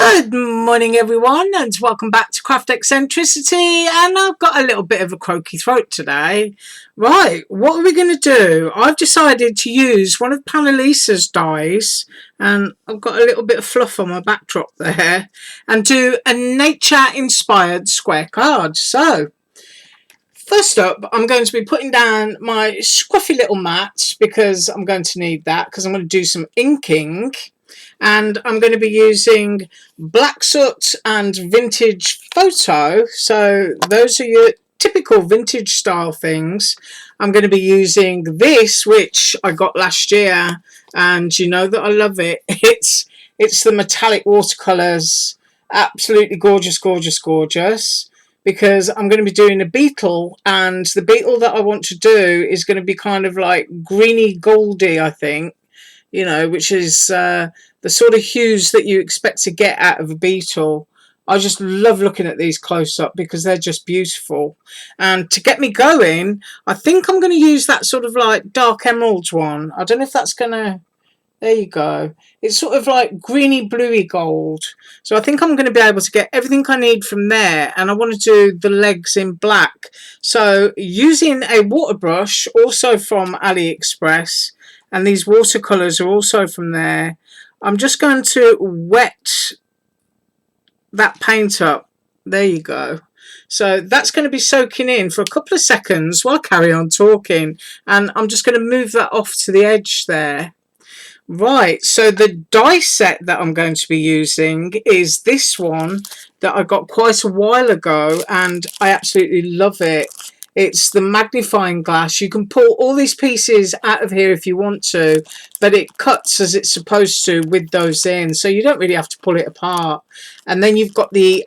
Good morning everyone, and welcome back to Craft Eccentricity. And I've got a little bit of a croaky throat today. Right, what are we going to do? I've decided to use one of Panalisa's dies, and I've got a little bit of fluff on my backdrop there, and do a nature inspired square card. So first up, I'm going to be putting down my scruffy little mat because I'm going to need that because I'm going to do some inking. And I'm going to be using Black Soot and Vintage Photo. So those are your typical vintage style things. I'm going to be using this, which I got last year, and you know that I love it. It's the metallic watercolors. Absolutely gorgeous, gorgeous, gorgeous. Because I'm going to be doing a beetle, and the beetle that I want to do is going to be kind of like greeny goldy, I think. You know, which is the sort of hues that you expect to get out of a beetle. I just love looking at these close up because they're just beautiful. And to get me going, I think I'm going to use that sort of like dark emeralds one. I don't know if that's going to... There you go. It's sort of like greeny bluey gold. So I think I'm going to be able to get everything I need from there. And I want to do the legs in black. So using a water brush, also from AliExpress, and these watercolours are also from there, I'm just going to wet that paint up. There you go. So that's going to be soaking in for a couple of seconds while I carry on talking. And I'm just going to move that off to the edge there. Right, so the die set that I'm going to be using is this one that I got quite a while ago, and I absolutely love it. It's the magnifying glass. You can pull all these pieces out of here if you want to, but it cuts as it's supposed to with those in, so you don't really have to pull it apart. And then you've got the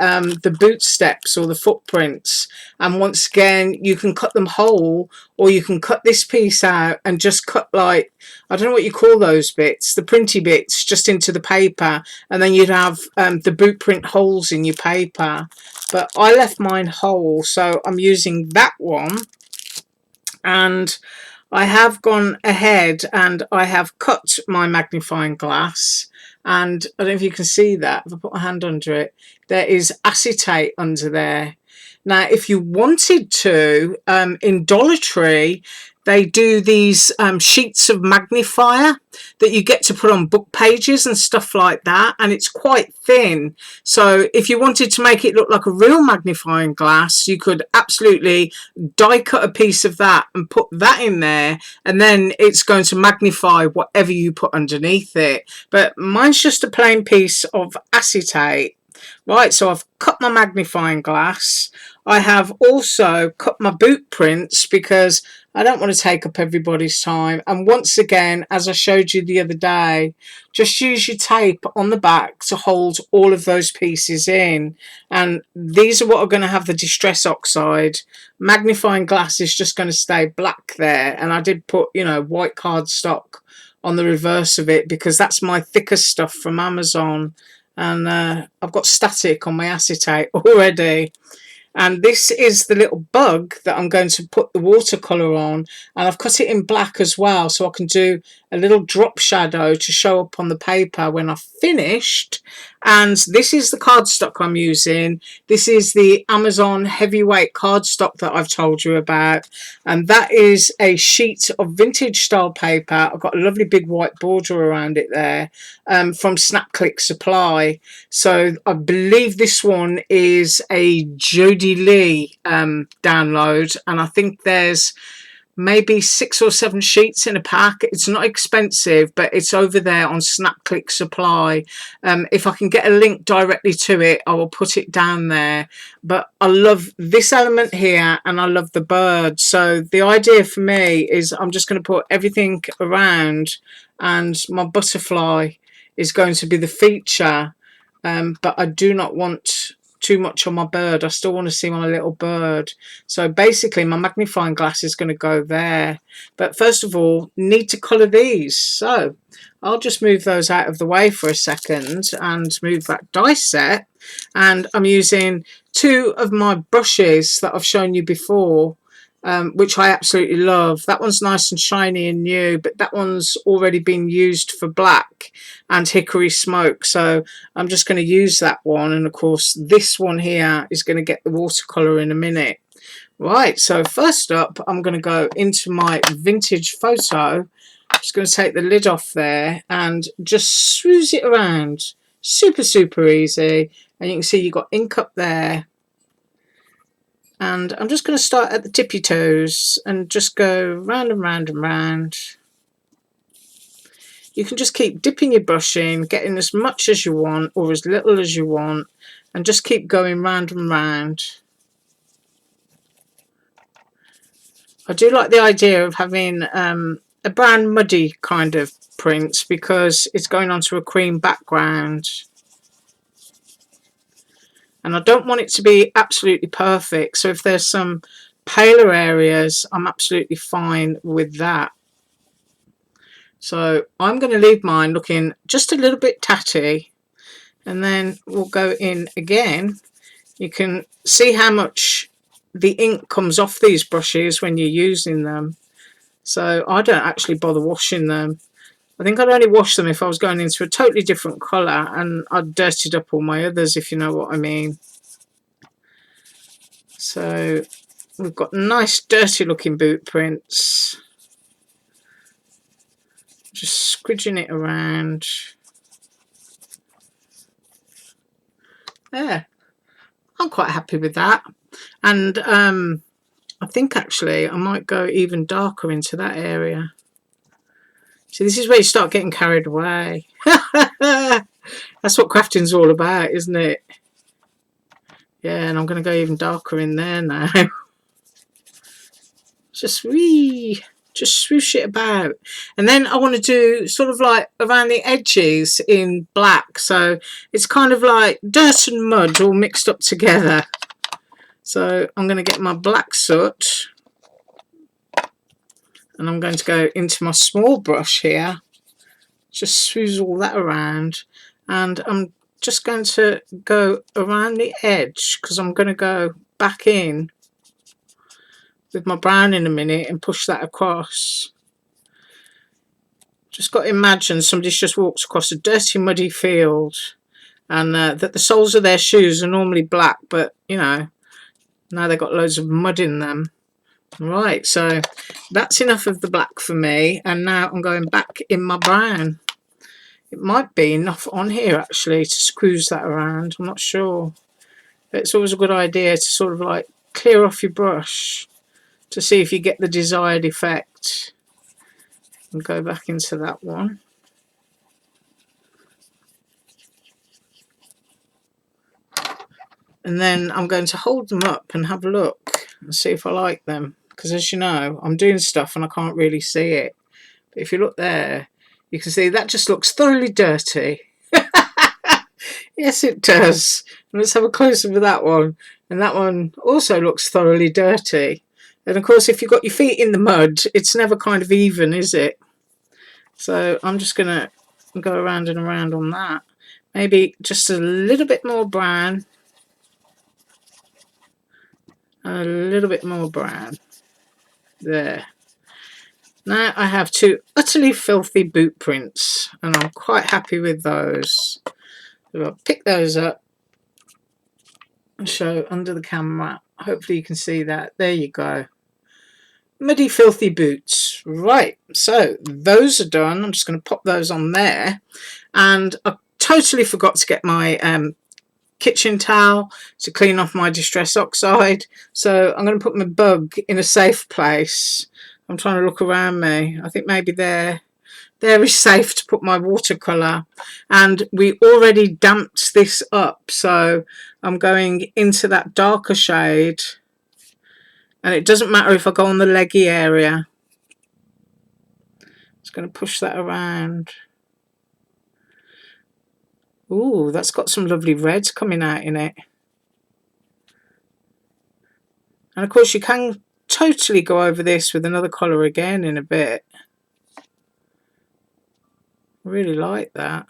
boot steps or the footprints, and once again you can cut them whole, or you can cut this piece out and just cut, like, I don't know what you call those bits, the printy bits, just into the paper, and then you'd have the boot print holes in your paper. But I left mine whole, so I'm using that one. And I have gone ahead and I have cut my magnifying glass. And I don't know if you can see that. If I put my hand under it, there is acetate under there. Now, if you wanted to, in Dollar Tree, they do these sheets of magnifier that you get to put on book pages and stuff like that, and it's quite thin. So if you wanted to make it look like a real magnifying glass, you could absolutely die cut a piece of that and put that in there, and then it's going to magnify whatever you put underneath it. But mine's just a plain piece of acetate. Right, so I've cut my magnifying glass. I have also cut my boot prints because I don't want to take up everybody's time. And once again, as I showed you the other day, just use your tape on the back to hold all of those pieces in. And these are what are going to have the distress oxide. Magnifying glass is just going to stay black there. And I did put, you know, white cardstock on the reverse of it because that's my thicker stuff from Amazon. And I've got static on my acetate already. And this is the little bug that I'm going to put the watercolour on, and I've cut it in black as well so I can do a little drop shadow to show up on the paper when I've finished. And this is the cardstock I'm using. This is the Amazon heavyweight cardstock that I've told you about, and that is a sheet of vintage style paper. I've got a lovely big white border around it there, from Snap Click Supply. So I believe this one is a Jody Lee download, and I think there's maybe 6 or 7 sheets in a pack. It's not expensive, but it's over there on Snap Click Supply. If I can get a link directly to it, I will put it down there. But I love this element here, and I love the bird. So the idea for me is I'm just going to put everything around, and my butterfly is going to be the feature. But I do not want too much on my bird. I still want to see my little bird. So basically my magnifying glass is going to go there. But first of all, need to colour these. So I'll just move those out of the way for a second and move that die set. And I'm using 2 of my brushes that I've shown you before. which I absolutely love. That one's nice and shiny and new, but that one's already been used for black and hickory smoke, so I'm just going to use that one. And of course this one here is going to get the watercolour in a minute. Right, so first up I'm going to go into my vintage photo. I'm just going to take the lid off there and just swooze it around. Super easy, and you can see you've got ink up there. And I'm just going to start at the tippy toes and just go round and round and round. You can just keep dipping your brush in, getting as much as you want or as little as you want, and just keep going round and round. I do like the idea of having a brown muddy kind of print because it's going onto a cream background. And I don't want it to be absolutely perfect, so if there's some paler areas, I'm absolutely fine with that. So I'm going to leave mine looking just a little bit tatty, and then we'll go in again. You can see how much the ink comes off these brushes when you're using them, so I don't actually bother washing them. I think I'd only wash them if I was going into a totally different colour and I'd dirtied up all my others, if you know what I mean. So we've got nice dirty looking boot prints. Just squidging it around. There. I'm quite happy with that. And I think actually I might go even darker into that area. So this is where you start getting carried away. That's what crafting's all about, isn't it? Yeah, and I'm going to go even darker in there now. Just swoosh it about. And then I want to do sort of like around the edges in black. So it's kind of like dirt and mud all mixed up together. So I'm going to get my black soot. And I'm going to go into my small brush here. Just swoosh all that around. And I'm just going to go around the edge because I'm going to go back in with my brown in a minute and push that across. Just got to imagine somebody's just walked across a dirty muddy field, and that the soles of their shoes are normally black, but you know, now they've got loads of mud in them. Right, so that's enough of the black for me, and now I'm going back in my brown. It might be enough on here actually to squeeze that around, I'm not sure. But it's always a good idea to sort of like clear off your brush to see if you get the desired effect. And go back into that one. And then I'm going to hold them up and have a look and see if I like them. Because as you know, I'm doing stuff and I can't really see it. But if you look there, you can see that just looks thoroughly dirty. Yes, it does. Let's have a close-up of that one. And that one also looks thoroughly dirty. And of course, if you've got your feet in the mud, it's never kind of even, is it? So I'm just going to go around and around on that. Maybe just a little bit more brown. And a little bit more brown. There. Now I have two utterly filthy boot prints, and I'm quite happy with those. So I'll pick those up and show under the camera. Hopefully you can see that. There you go. Muddy filthy boots. Right, so those are done. I'm just going to pop those on there. And I totally forgot to get my kitchen towel to clean off my Distress Oxide. So I'm going to put my bug in a safe place. I'm trying to look around me. I think maybe there is safe to put my watercolour. And we already damped this up, so I'm going into that darker shade. And it doesn't matter if I go on the leggy area. Just going to push that around. Ooh, that's got some lovely reds coming out in it. And of course you can totally go over this with another colour again in a bit. I really like that.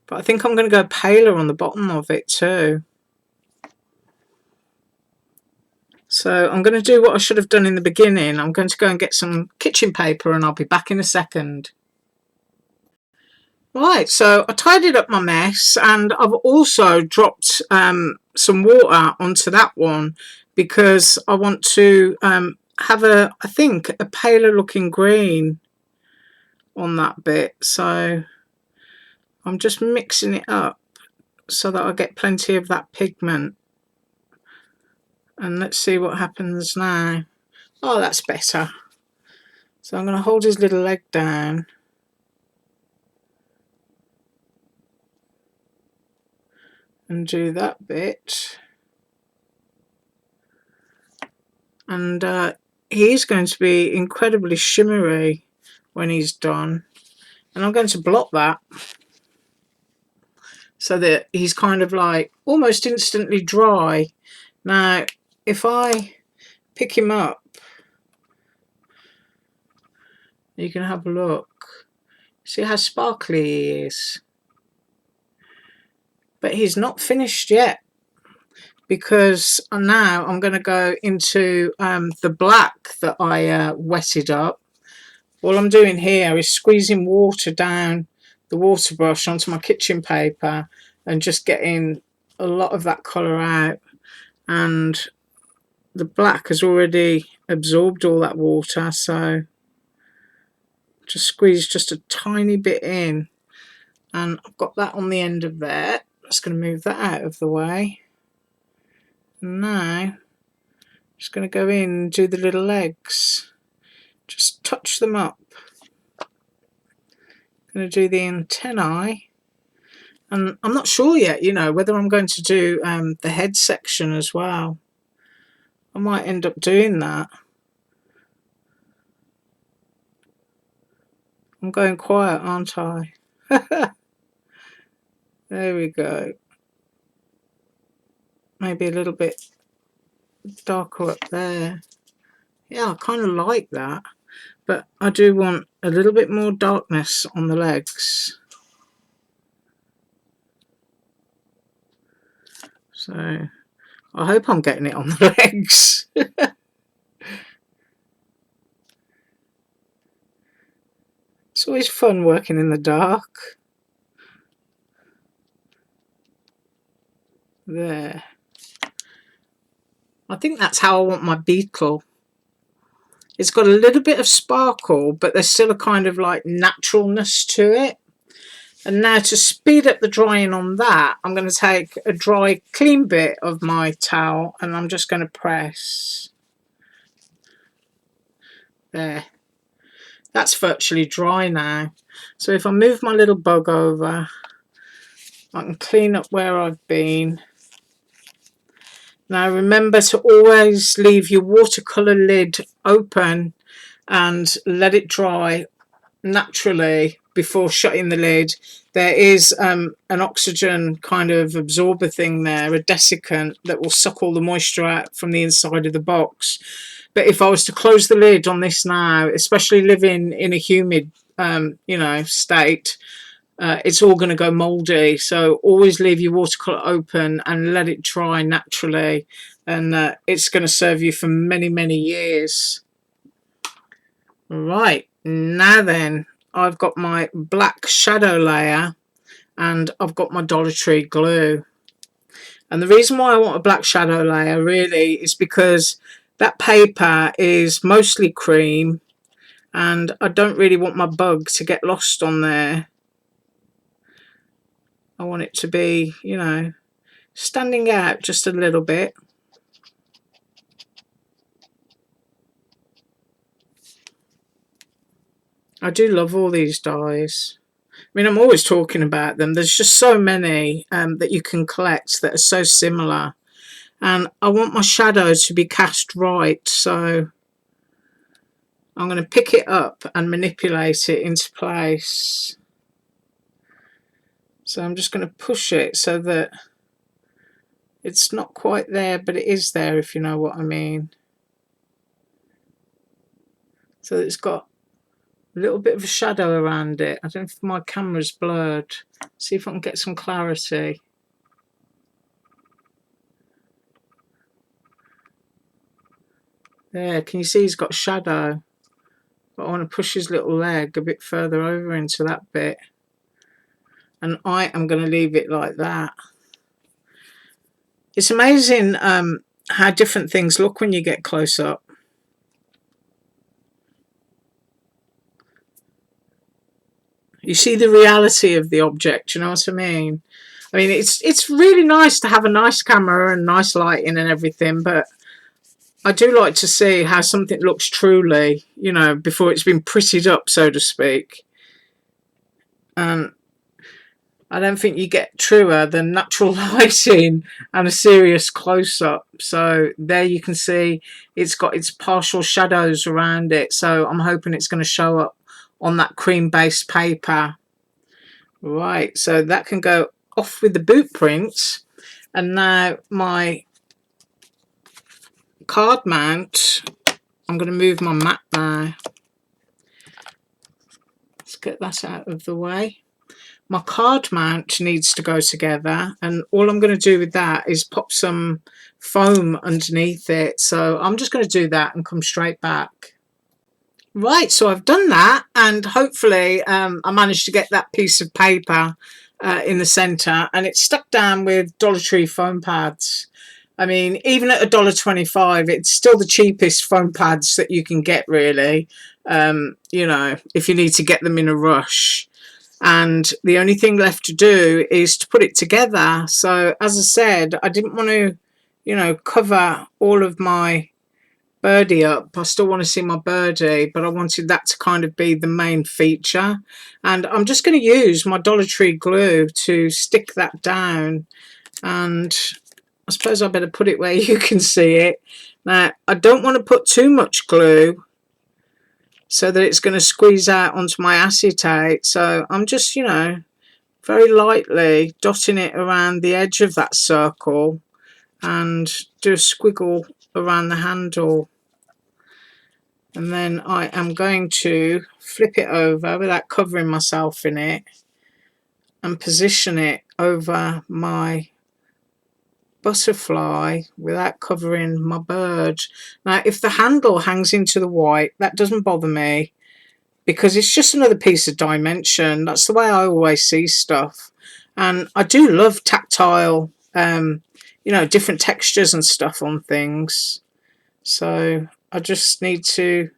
But I think I'm going to go paler on the bottom of it too. So I'm going to do what I should have done in the beginning. I'm going to go and get some kitchen paper and I'll be back in a second. Right, so I tidied up my mess and I've also dropped some water onto that one because I want to have I think, a paler looking green on that bit. So I'm just mixing it up so that I get plenty of that pigment. And let's see what happens now. Oh, that's better. So I'm going to hold his little leg down. And do that bit. And he's going to be incredibly shimmery when he's done. And I'm going to blot that so that he's kind of like almost instantly dry. Now, if I pick him up, you can have a look. See how sparkly he is. But he's not finished yet, because now I'm going to go into the black that I wetted up. All I'm doing here is squeezing water down the water brush onto my kitchen paper and just getting a lot of that colour out. And the black has already absorbed all that water, so just squeeze just a tiny bit in. And I've got that on the end of there. Just going to move that out of the way. And now I'm just going to go in and do the little legs. Just touch them up. I'm going to do the antennae. And I'm not sure yet, you know, whether I'm going to do the head section as well. I might end up doing that. I'm going quiet, aren't I? There we go. Maybe a little bit darker up there. Yeah, I kind of like that. But I do want a little bit more darkness on the legs. So I hope I'm getting it on the legs. It's always fun working in the dark. There. I think that's how I want my beetle. It's got a little bit of sparkle, but there's still a kind of like naturalness to it. And now to speed up the drying on that, I'm going to take a dry, clean bit of my towel and I'm just going to press. There. That's virtually dry now. So if I move my little bug over, I can clean up where I've been. Now remember to always leave your watercolour lid open and let it dry naturally before shutting the lid. There is an oxygen kind of absorber thing there, a desiccant that will suck all the moisture out from the inside of the box. But if I was to close the lid on this now, especially living in a humid you know, state, it's all going to go mouldy. So always leave your watercolour open and let it dry naturally, and it's going to serve you for many, many years. Right, now then, I've got my black shadow layer and I've got my Dollar Tree glue. And the reason why I want a black shadow layer really is because that paper is mostly cream and I don't really want my bug to get lost on there. I want it to be, you know, standing out just a little bit. I do love all these dies. I mean, I'm always talking about them. There's just so many that you can collect that are so similar. And I want my shadow to be cast right, so I'm going to pick it up and manipulate it into place. So I'm just going to push it so that it's not quite there, but it is there, if you know what I mean. So it's got a little bit of a shadow around it. I don't know if my camera's blurred. See if I can get some clarity. There, can you see he's got shadow? But I want to push his little leg a bit further over into that bit. And I am going to leave it like that. It's amazing how different things look when you get close up. You see the reality of the object, you know what I mean? I mean, it's really nice to have a nice camera and nice lighting and everything, but I do like to see how something looks truly, you know, before it's been prettied up, so to speak. And I don't think you get truer than natural lighting and a serious close-up. So there you can see it's got its partial shadows around it. So I'm hoping it's going to show up on that cream-based paper. Right, so that can go off with the boot prints. And now my card mount, I'm going to move my mat now. Let's get that out of the way. My card mount needs to go together, and all I'm going to do with that is pop some foam underneath it. So I'm just going to do that and come straight back. Right, so I've done that, and hopefully I managed to get that piece of paper in the centre, and it's stuck down with Dollar Tree foam pads. I mean, even at $1.25, it's still the cheapest foam pads that you can get, really, you know, if you need to get them in a rush. And the only thing left to do is to put it together. So as I said, I didn't want to, you know, cover all of my birdie up. I still want to see my birdie, but I wanted that to kind of be the main feature. And I'm just going to use my Dollar Tree glue to stick that down. And I suppose I better put it where you can see it. Now, I don't want to put too much glue so that it's going to squeeze out onto my acetate. So I'm just, you know, very lightly dotting it around the edge of that circle and do a squiggle around the handle. And then I am going to flip it over without covering myself in it and position it over my butterfly without covering my bird. Now, if the handle hangs into the white, that doesn't bother me because it's just another piece of dimension. That's the way I always see stuff. And I do love tactile, you know, different textures and stuff on things. So I just need to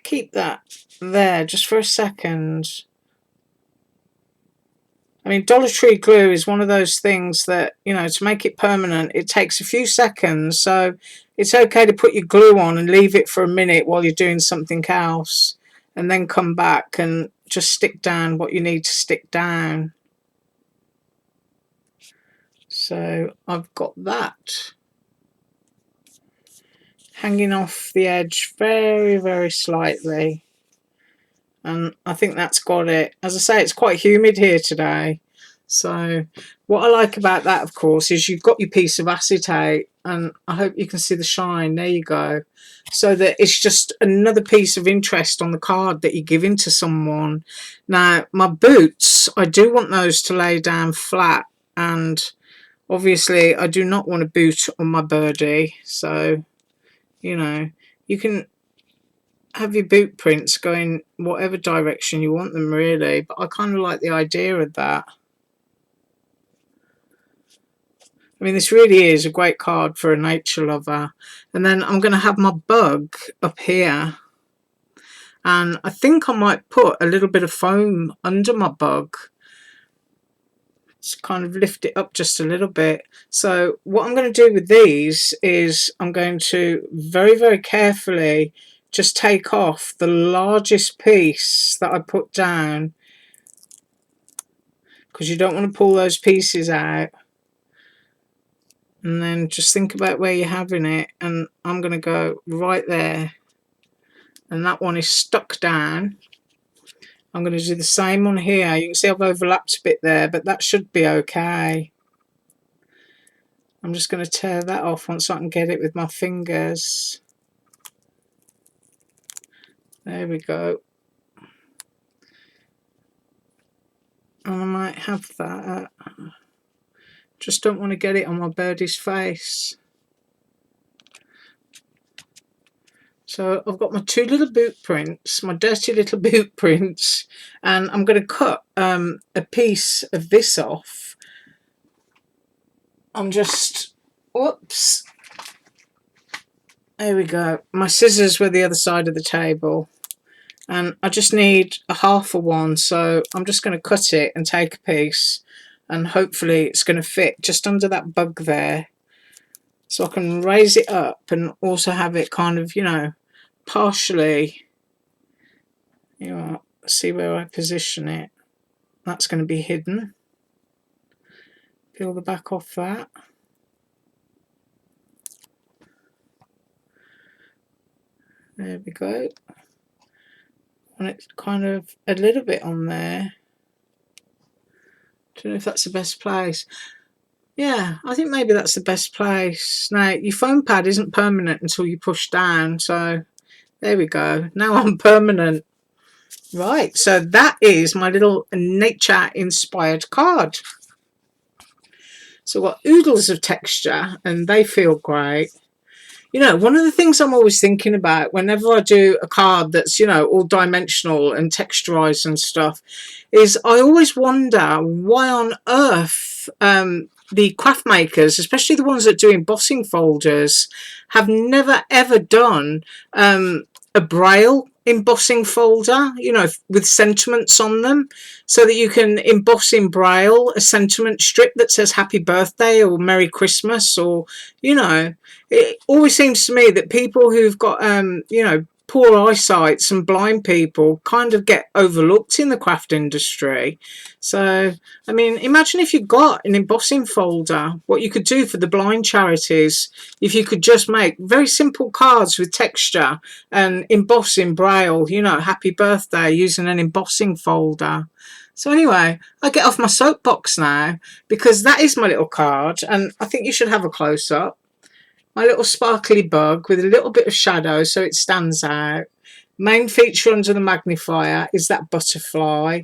keep that there just for a second. I mean, Dollar Tree glue is one of those things that, you know, to make it permanent, it takes a few seconds. So it's okay to put your glue on and leave it for a minute while you're doing something else, and then come back and just stick down what you need to stick down. So I've got that hanging off the edge very, very slightly. And I think that's got it. As I say, it's quite humid here today. So what I like about that, of course, is you've got your piece of acetate, and I hope you can see the shine. There you go. So that it's just another piece of interest on the card that you're giving to someone. Now, my boots, I do want those to lay down flat, and obviously I do not want a boot on my birdie. So, you know, you can have your boot prints going whatever direction you want them, really, but I kind of like the idea of that. I mean, this really is a great card for a nature lover. And then I'm going to have my bug up here, and I think I might put a little bit of foam under my bug. Just kind of lift it up just a little bit. So what I'm going to do with these is I'm going to very, very carefully just take off the largest piece that I put down, because you don't want to pull those pieces out. And then just think about where you're having it, and I'm going to go right there, and that one is stuck down. I'm going to do the same on here. You can see I've overlapped a bit there, but that should be okay. I'm just going to tear that off once I can get it with my fingers. There we go. And I might have that. Just don't want to get it on my birdie's face. So I've got my two little boot prints, my dirty little boot prints, and I'm going to cut a piece of this off. I'm just, whoops, there we go. My scissors were the other side of the table, and I just need a half of one, so I'm just going to cut it and take a piece, and hopefully it's going to fit just under that bug there, so I can raise it up and also have it kind of, you know, partially, you know, see where I position it. That's going to be hidden. Peel the back off that. There we go. And it's kind of a little bit on there. Don't know if that's the best place. Yeah, I think maybe that's the best place. Now, your foam pad isn't permanent until you push down, so there we go. Now I'm permanent. Right, so that is my little nature-inspired card. So what oodles of texture, and they feel great. You know, one of the things I'm always thinking about whenever I do a card that's, you know, all dimensional and texturized and stuff, is I always wonder why on earth the craft makers, especially the ones that do embossing folders, have never ever done a braille embossing folder, you know, with sentiments on them, so that you can emboss in braille a sentiment strip that says happy birthday or Merry Christmas, or, you know, it always seems to me that people who've got you know, poor eyesight, some blind people, kind of get overlooked in the craft industry. So I mean, imagine if you got an embossing folder, what you could do for the blind charities if you could just make very simple cards with texture and emboss in braille, you know, happy birthday, using an embossing folder. So anyway, I get off my soapbox now, because that is my little card, and I think you should have a close-up. My little sparkly bug with a little bit of shadow so it stands out. Main feature under the magnifier is that butterfly.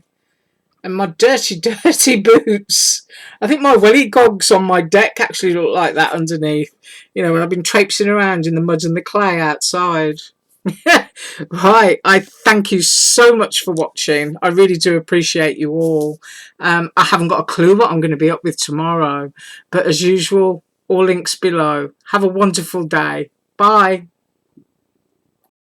And my dirty, dirty boots. I think my welly gogs on my deck actually look like that underneath. You know, when I've been traipsing around in the mud and the clay outside. Right, I thank you so much for watching. I really do appreciate you all. I haven't got a clue what I'm going to be up with tomorrow, but as usual, all links below. Have a wonderful day. Bye.